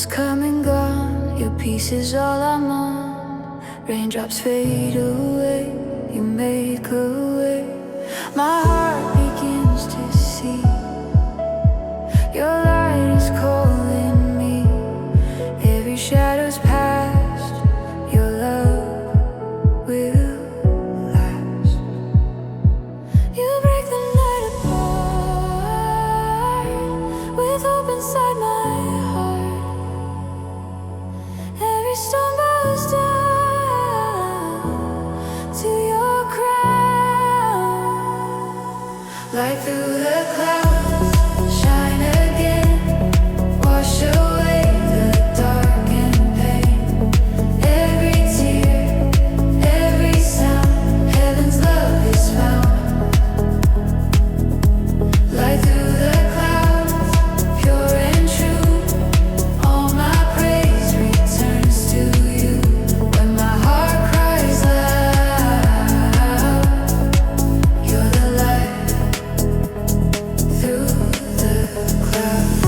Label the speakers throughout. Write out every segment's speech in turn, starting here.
Speaker 1: Storms come and gone, your peace is all I'm on. Raindrops fade away, you make a way. My heart begins to see your light is calling me. Every shadow's past, your love will last. You break the night apart with hope inside my heart. Every stone bows down to your crown. Light through the clouds, shine again, wash away the dark and pain. Every tear, every sound, heaven's love is found. Light through the clouds, pure and true. All my praise returns to you. When my heart cries loud, you're the light through the clouds.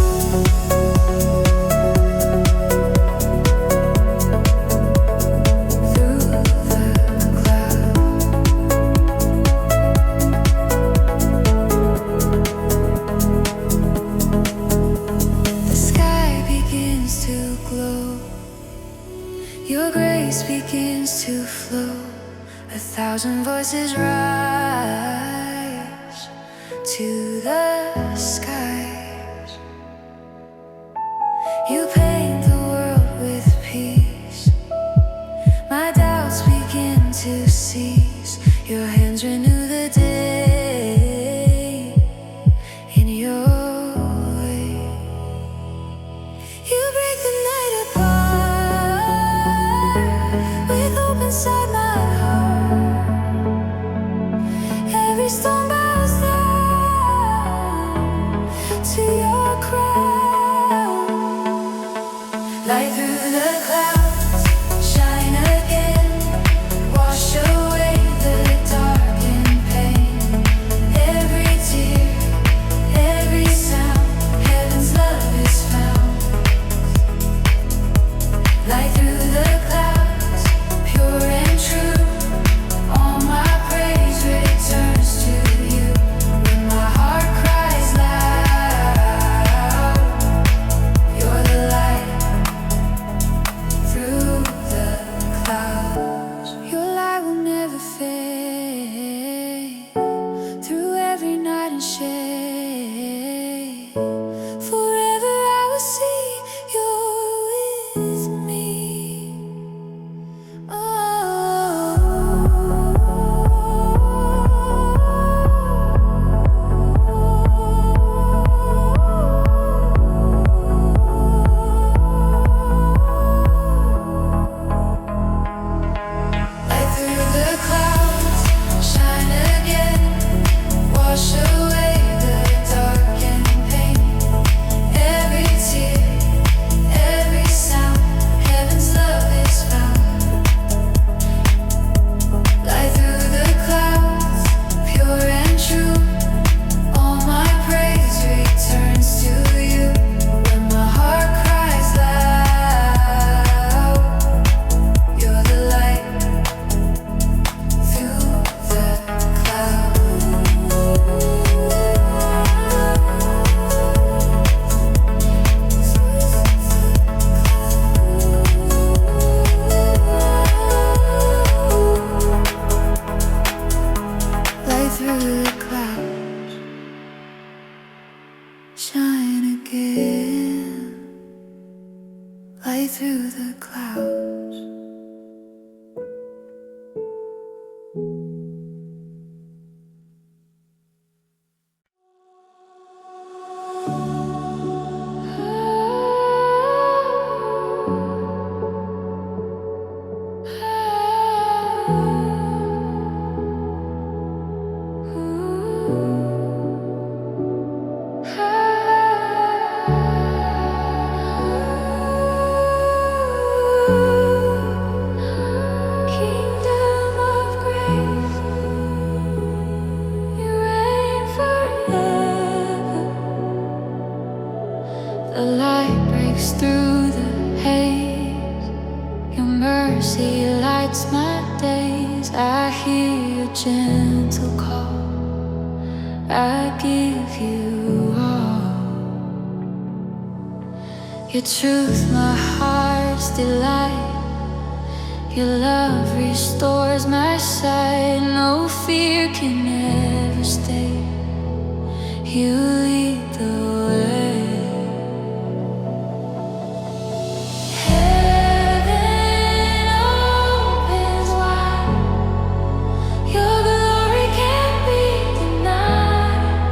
Speaker 1: Through the clouds. The sky begins to glow. Your grace begins to flow. 1,000 voices rise to the skies. You paint the world with peace. My doubts begin to cease. Your hands renew the day in your way. You break the night apart with hope inside my heart. Every stone bows down to your crown. Light through the clouds, shine again, wash away the dark and gentle call. I give you all. Your truth, my heart's delight. Your love restores my sight. No fear can ever stay. You lead the way. Heaven opens wide. Your glory can't be denied.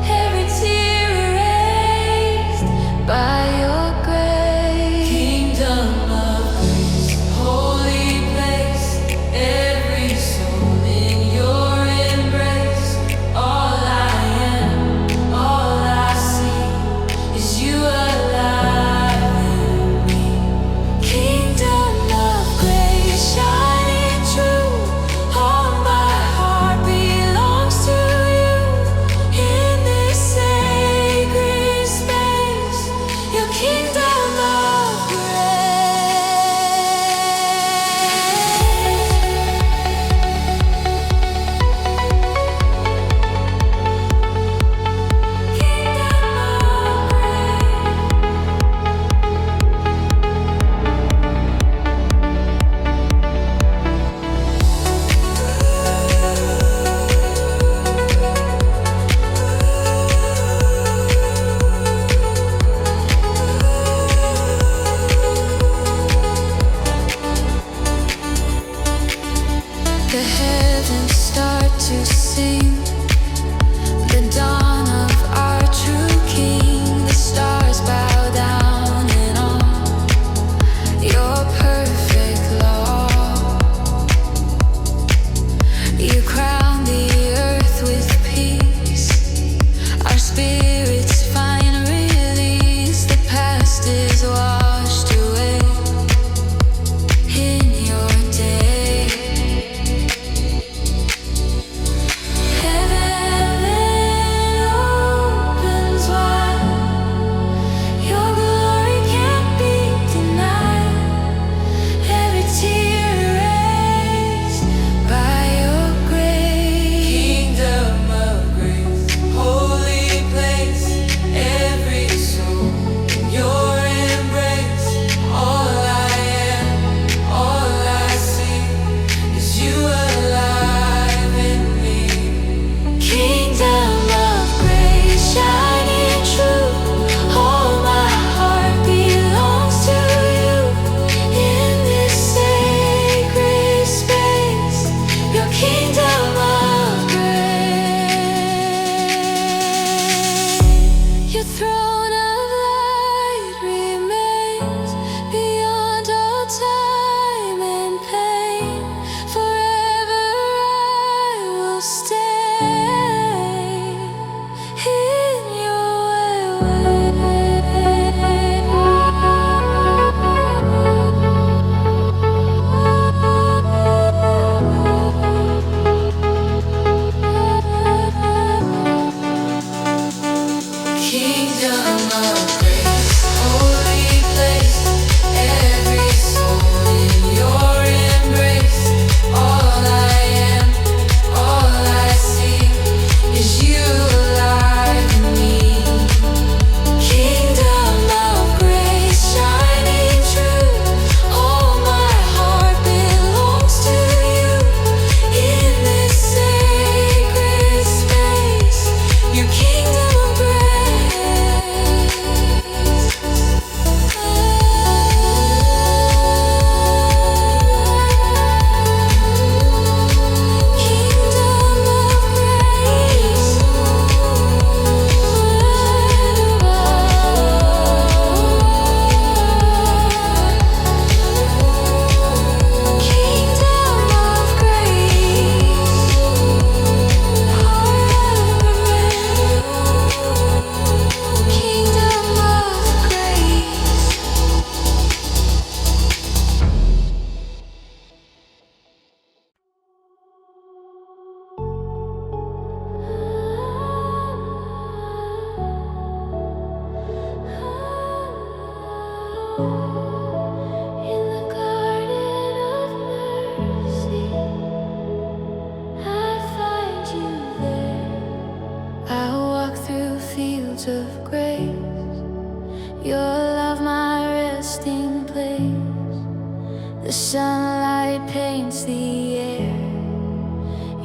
Speaker 1: Every tear erased by your grace. Kingdom of grace, holy place. Every soul in your embrace. All I am, all I see is you alive in me. Kingdom of grace, shining true. All my heart belongs to you. In this sacred space, your kingdom of grace. Kingdom of The heavens start to sing, the dawn of our true King. The stars bow down in awe, your perfect law. You crown the earth with peace. Our spirits find release. The past is washed away in your day.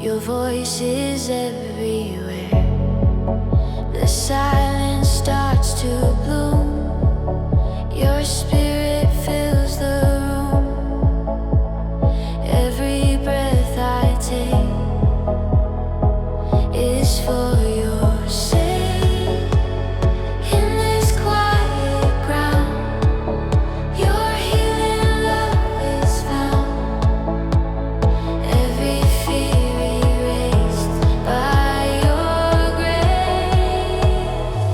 Speaker 1: Your voice is everywhere. The silence starts to bloom. Your spirit fills the room. Every breath I take is for your sake. In this quiet ground, your healing love is found. Every fear erased by your grace.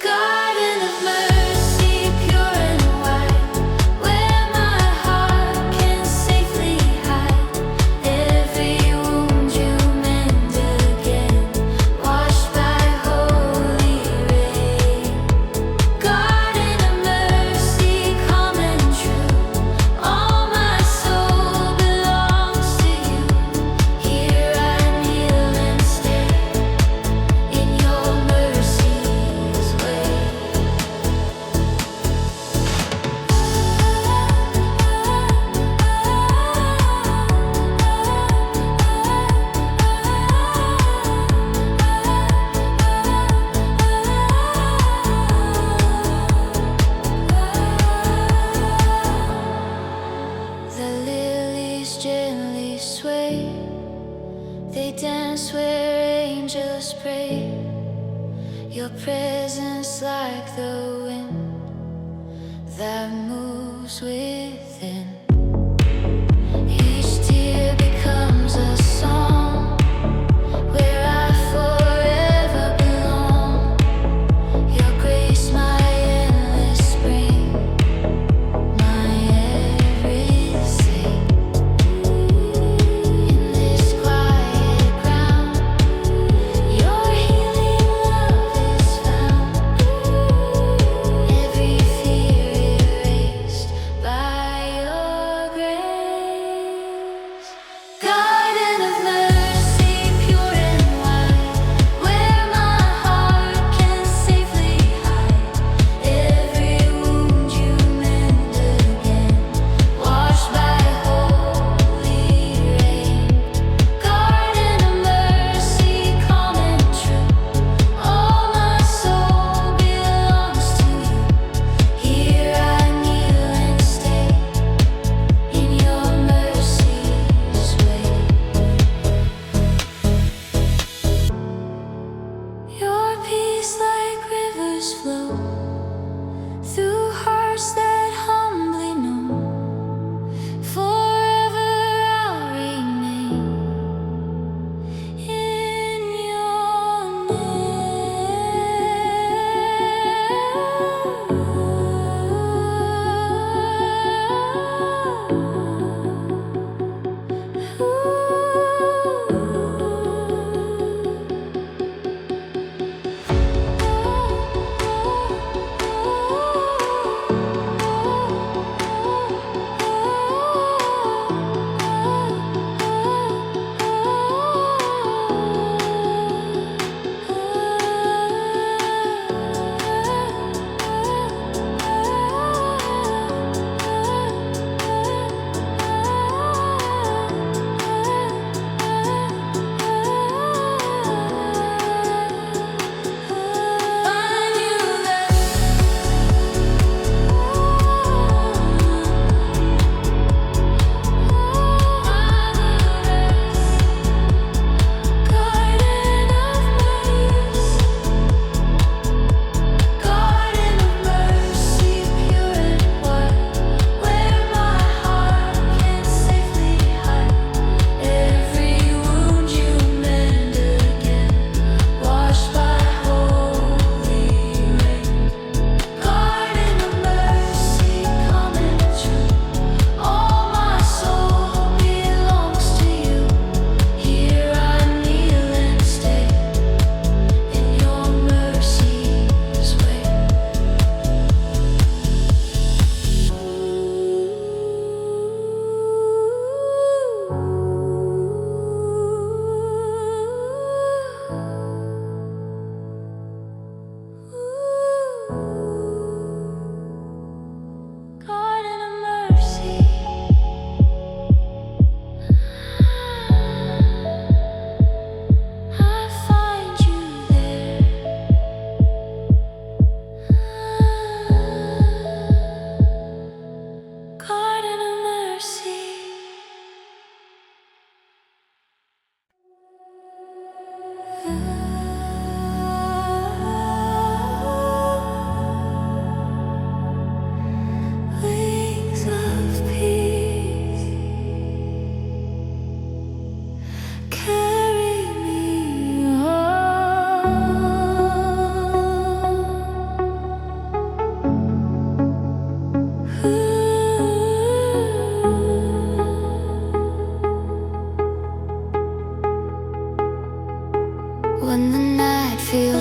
Speaker 1: Garden of mercy, pure and white, where my heart can safely hide. Every wound you mend again, washed by holy rain. Garden of mercy, calm and true, all my soul belongs to you. Here I kneel and stay in your mercy's way. The lilies gently sway, they dance where angels pray. Your presence like the wind that moves within. Each tear becomes a song where I forever belong. Your grace, my endless spring, my everything. In this quiet ground, your healing love is found. Every fear erased by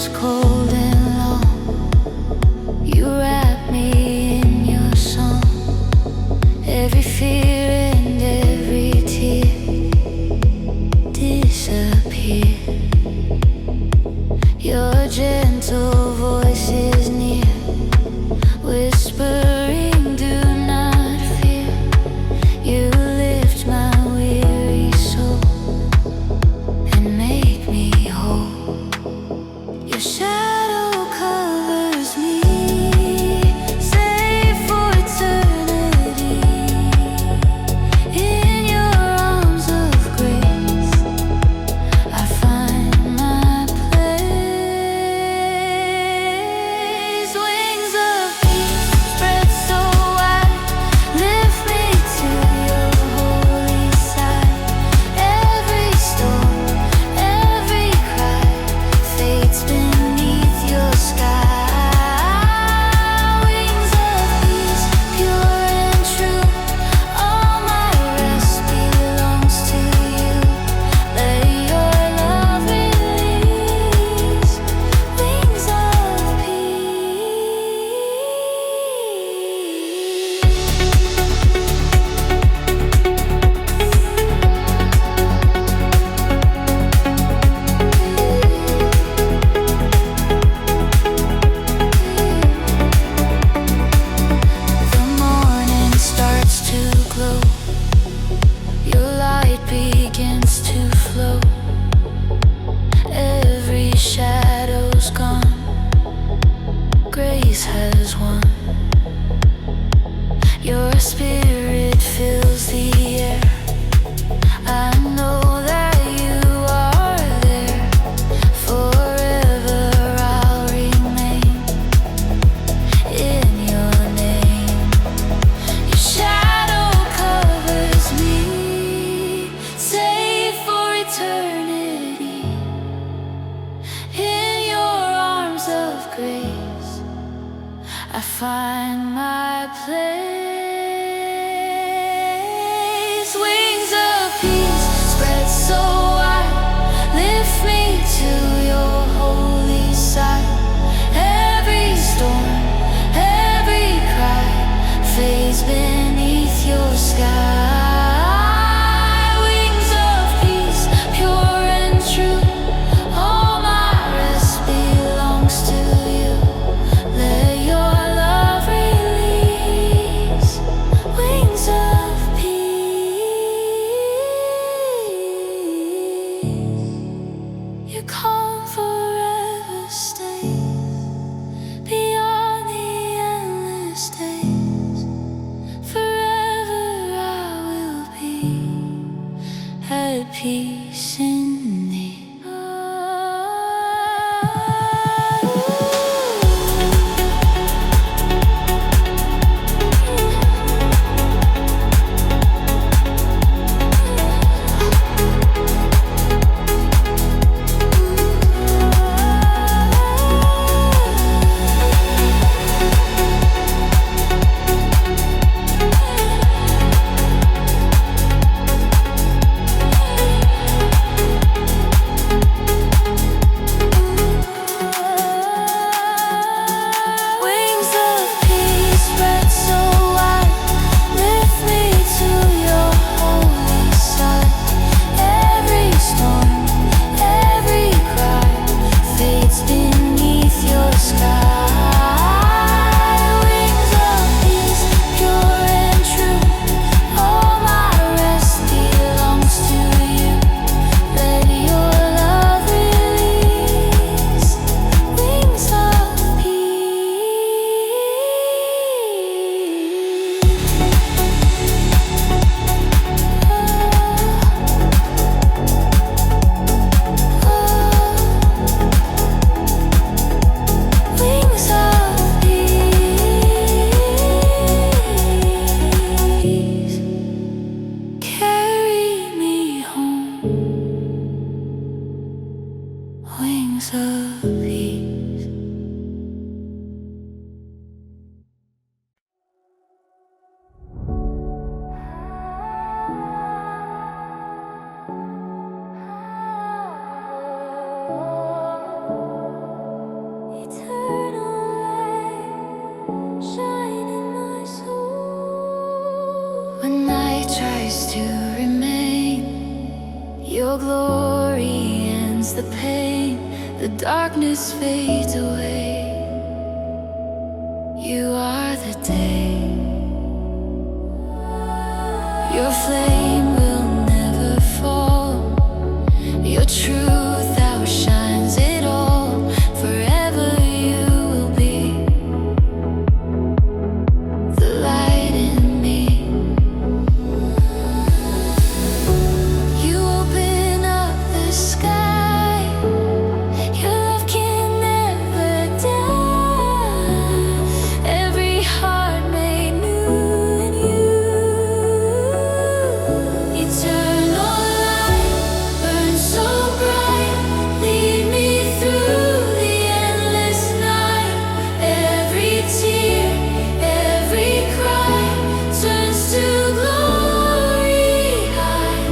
Speaker 1: was cold and long. You wrapped me in your song. Every fear and every tear disappeared. Your gentle voice is near, whispering, do not fear. You lift my weary soul and make me whole. Your shadow covers me, safe for eternity. In your arms of grace, I find my place. Wings of peace spread so wide, lift me to your holy side. Every storm, every cry fades beneath your sky. Wings of peace, pure and true. All my rest belongs to you. Let your love release. Wings of The morning starts to glow. Your light begins to flow. Every shadow's gone. Grace has won. Your spirit fills the air. I know that you are there. Forever I'll remain in your name. Your shadow covers me, safe for eternity. In your arms of grace, I find my place. Wings of peace spread so wide, lift me to your holy side. Every storm, every cry fades beneath your sky. Wings of peace, pure and true. All my rest belongs to you. Let your love release. Wings of peace. Your calm forever stays beyond the endless days. Forever I will be at peace in thee. Your glory ends the pain, the darkness fades away. You are the day. Your flame will never fall. Your truth outshines it all. Forever you will be the light in me. You open up the sky. Your love can never die. Every heart made new in you. Eternal light burns so bright. Lead me through the endless night. Every tear, every cry turns to glory high.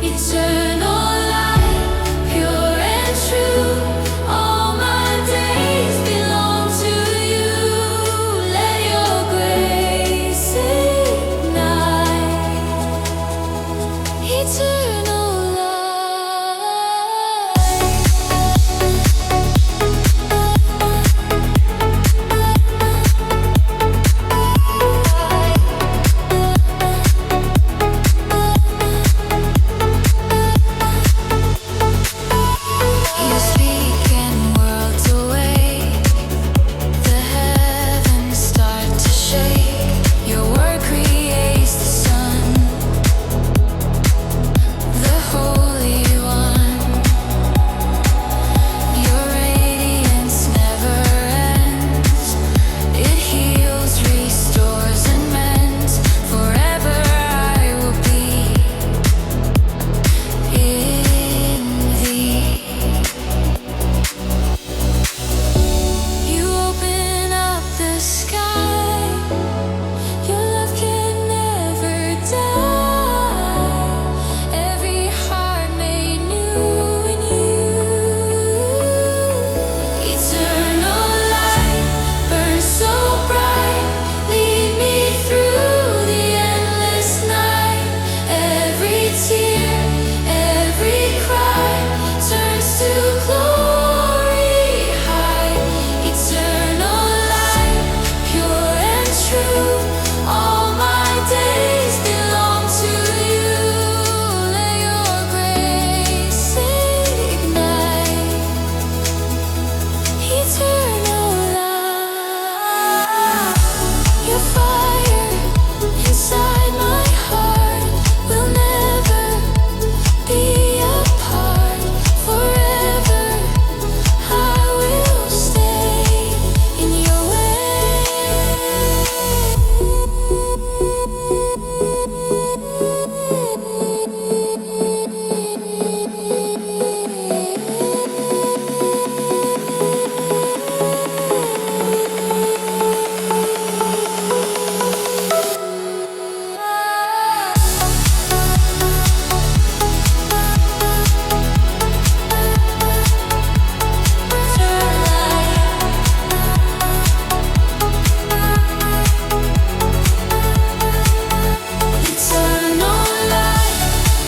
Speaker 1: Eternal light, pure and true. All my days belong to you. Let your grace ignite. Eternal You speak and worlds awake. The heavens start to shake. Your word creates the sun, the Holy One. Your radiance never ends. It heals, restores, and mends. Forever I will be in thee. You open up the sky. Your love can never die. Every heart made new in you. Eternal light burns so bright. Lead me through the endless night. Every tear, every cry turns to glory high. Eternal light, pure and true. All my days belong to you. Let your grace ignite. Eternal light. Your fire inside my heart will never be apart. Forever I will stay in your Eternal light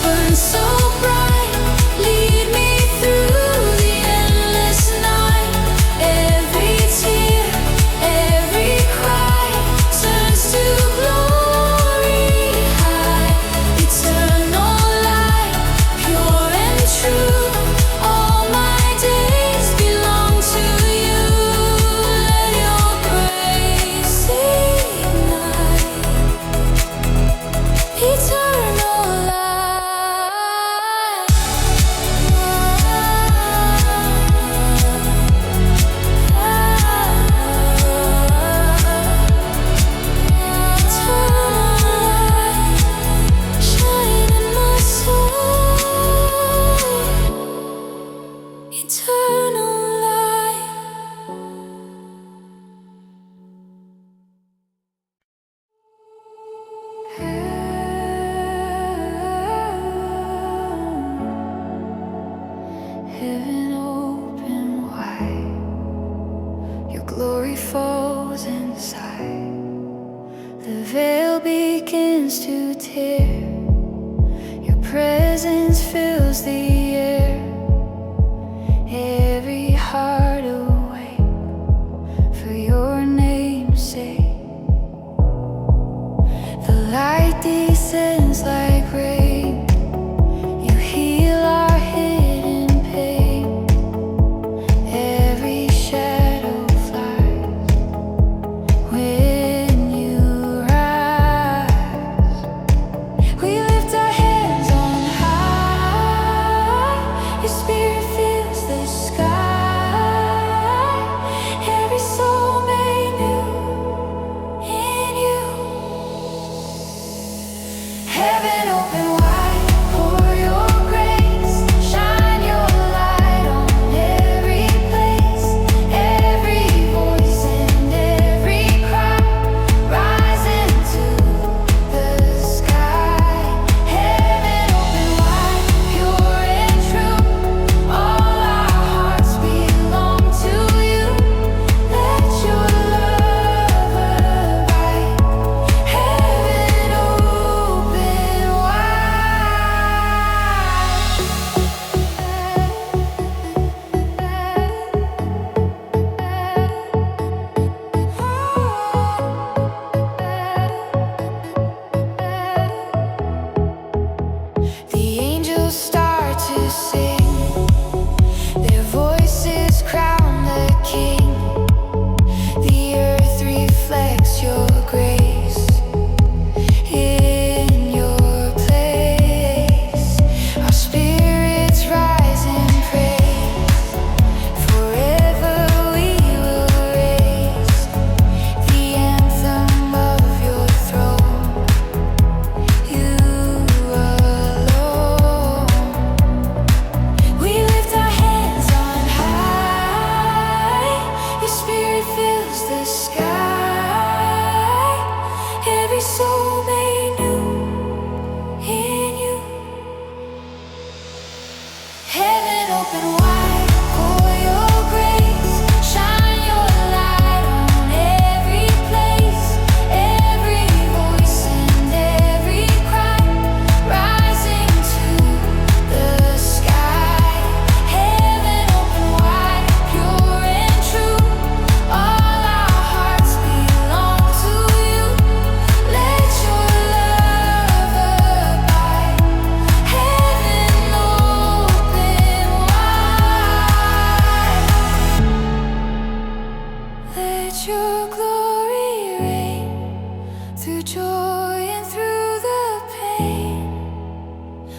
Speaker 1: burns so bright. Lead me through the endless night. Every tear, every cry turns to glory high. Eternal light, pure and true. All my days belong to you. Let your grace ignite. Eternal light. Eternal light, shine in my soul. Eternal light. Heaven open wide. Your glory falls inside. The veil begins to tear. Your presence fills the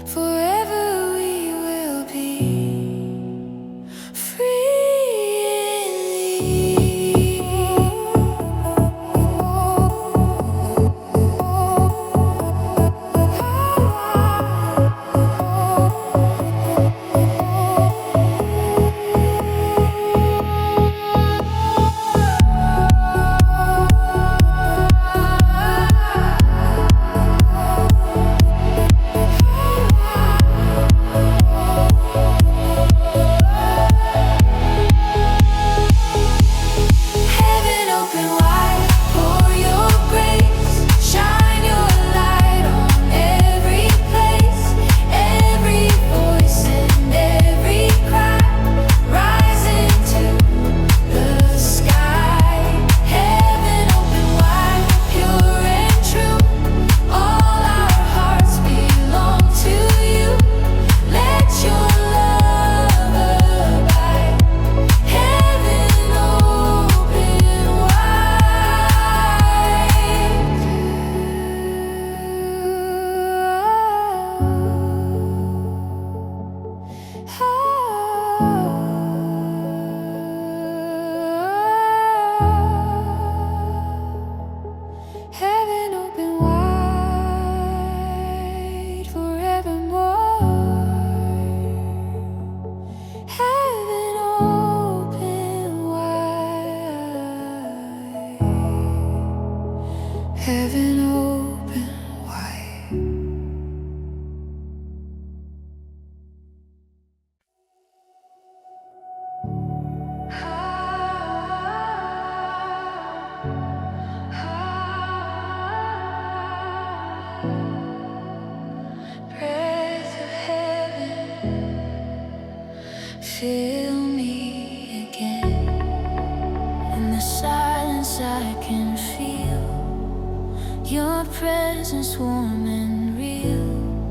Speaker 1: Forever we will be free Heaven open wide forevermore. Heaven open wide. Heaven open wide. Breath of heaven, fill me again. In the silence I can feel your presence warm and real.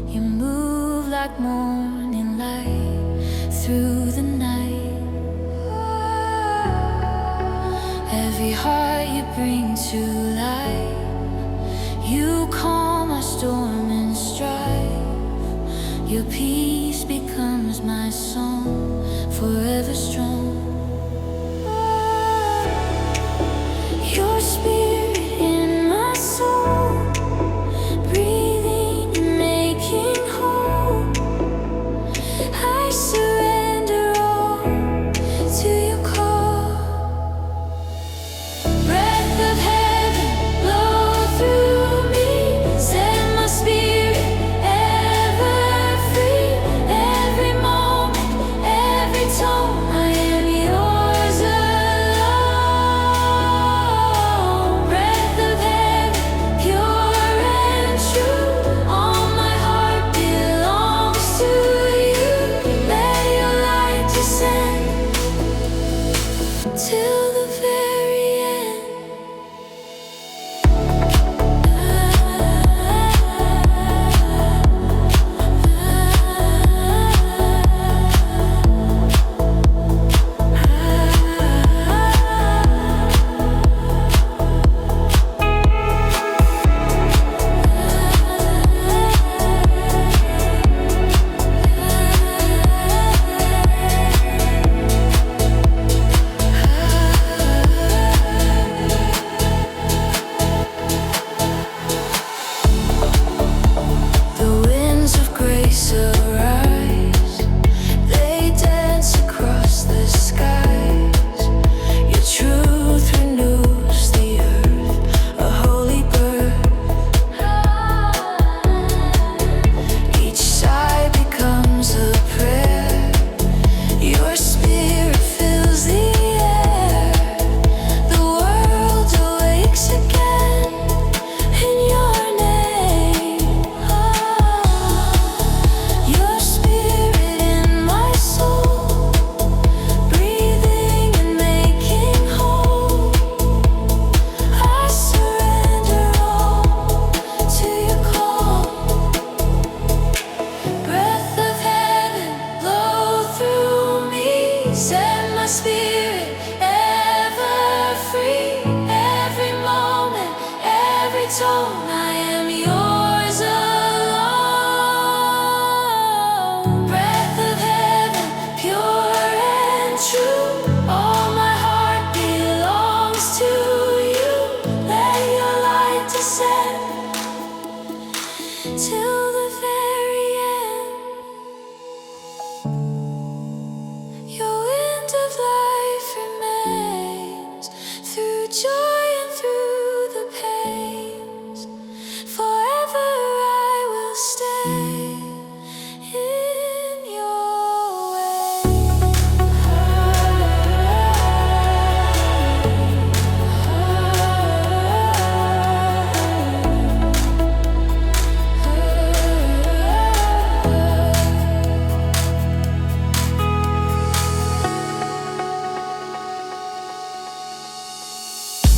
Speaker 1: You move like morning light through the night. Every heart you bring to life. You calm my storm and strife. Your peace becomes my song, forever strong. Your spirit in my soul, breathing and making whole. I surrender all to your call. Breath of heaven, blow through me, set my spirit ever free. Every moment, every tone, I in your way.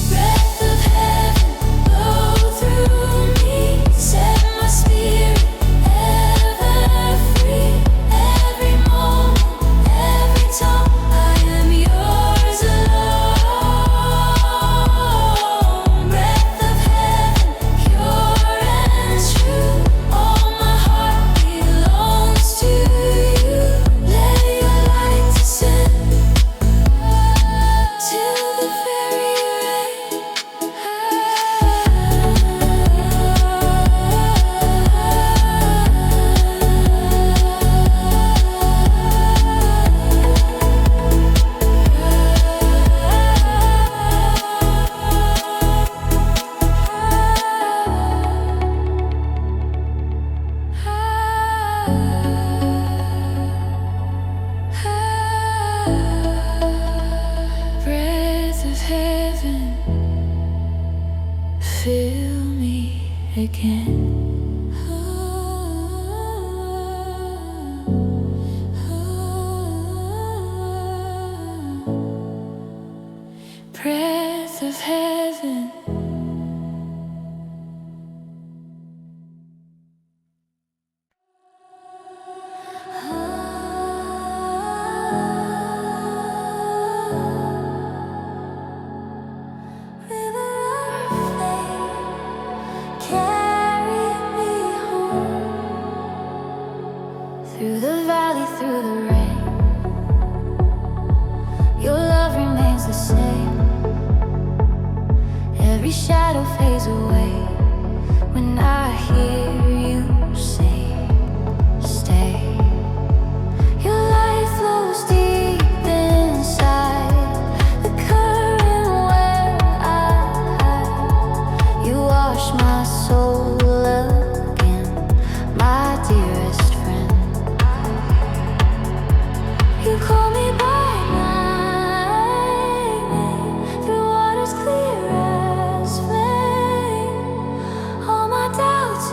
Speaker 1: Breath of heaven, blow through me, set my spirit ever free. Every moment, every time, I am yours alone. Breath of heaven, pure and true. All my heart belongs to you. Let your light descend till the very breath of heaven, fill me again. Breath of heaven. Carry me home through the valley, through the rain. Your love remains the same. Every shadow fades away when I hear you say, stay. Your light flows deep inside the current where I hide. You wash my soul again, my dearest friend. You call me by my name through waters clear as flame. All my doubts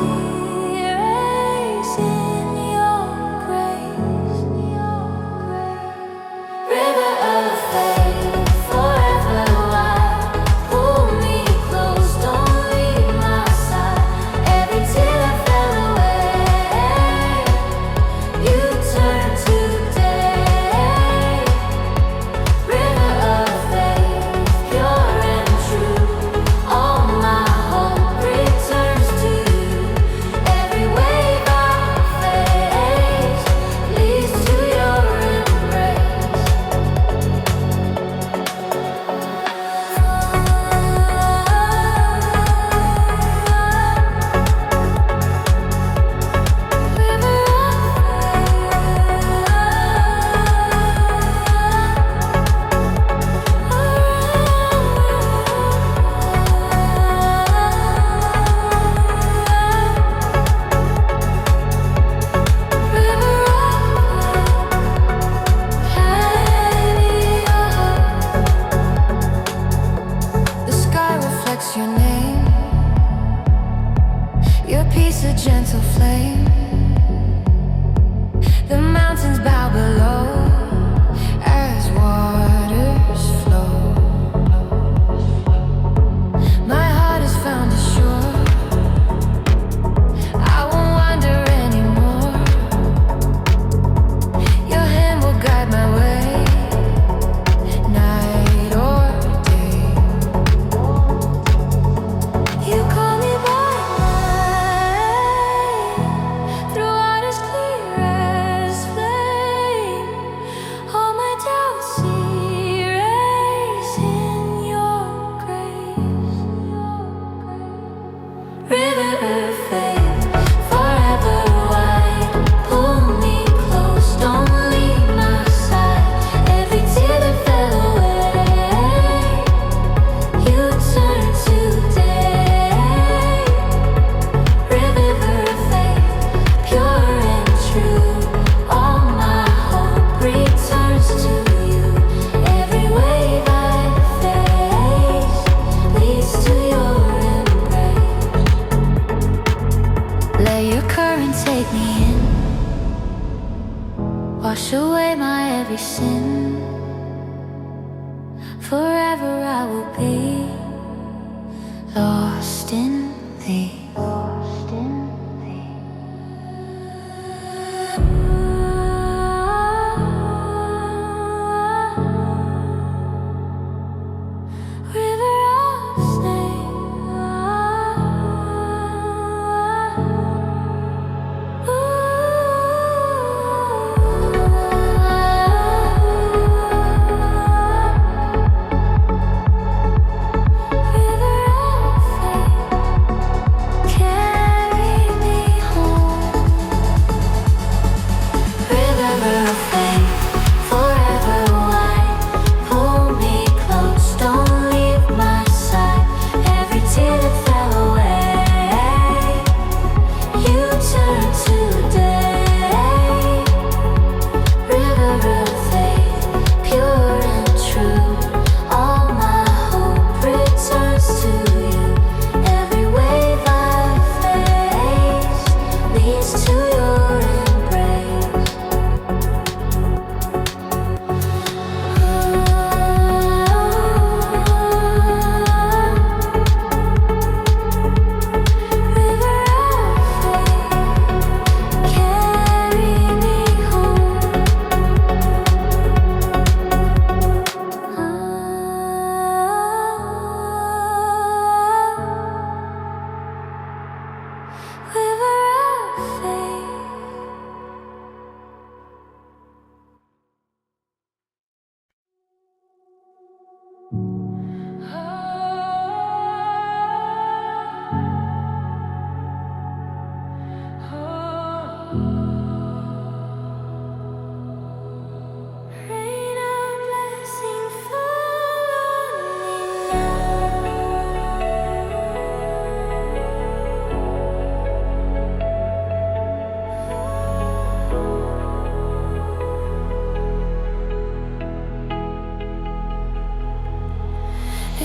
Speaker 1: wash away my every sin. Forever I will be lost in thee. Lost in thee. River of snake.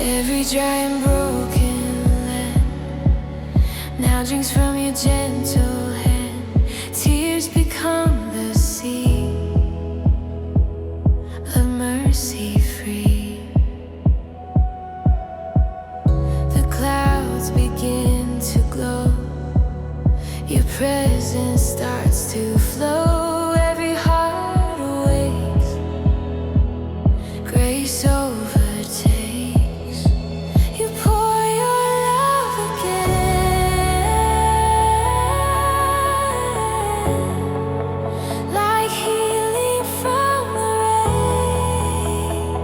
Speaker 1: Every dry and broken land now drinks from your gentle hand. Tears become the sea of mercy free. The clouds begin to glow. Your presence starts to flow. Every heart awakes. Grace overtakes. You pour your love again, like healing from the rain.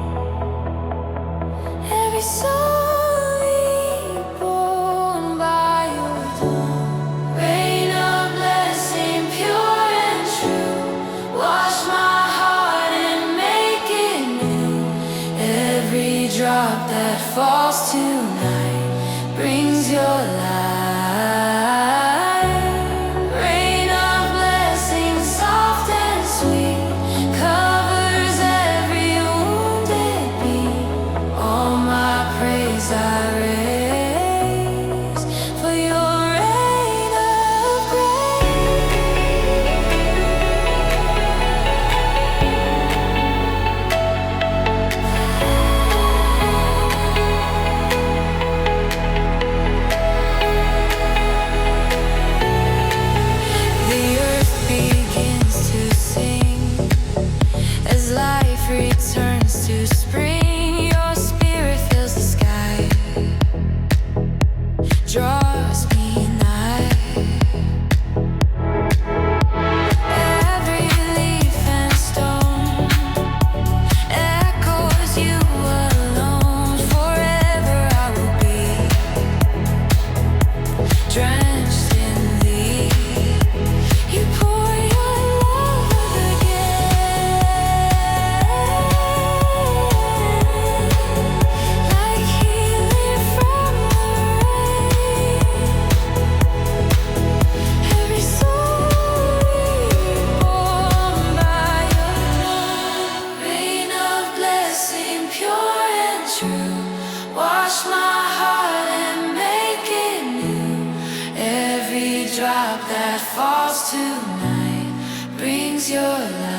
Speaker 1: Every soul reborn by your dawn. Rain of blessing, pure and true. Wash my heart and make it new. Every drop that falls tonight brings your light. Rain of blessing, soft and sweet, covers every wounded beat. All my praise I raise for your reign of The earth begins to sing as life returns to spring. Your spirit fills the sky, draws me nigh. Every leaf and stone echoes you alone. Forever I will be drenched in thee. You pour your love again, like healing from the rain. Every soul reborn by your love. Rain of blessing, pure and true. Wash my heart and make it new. Every drop that falls tonight brings your light.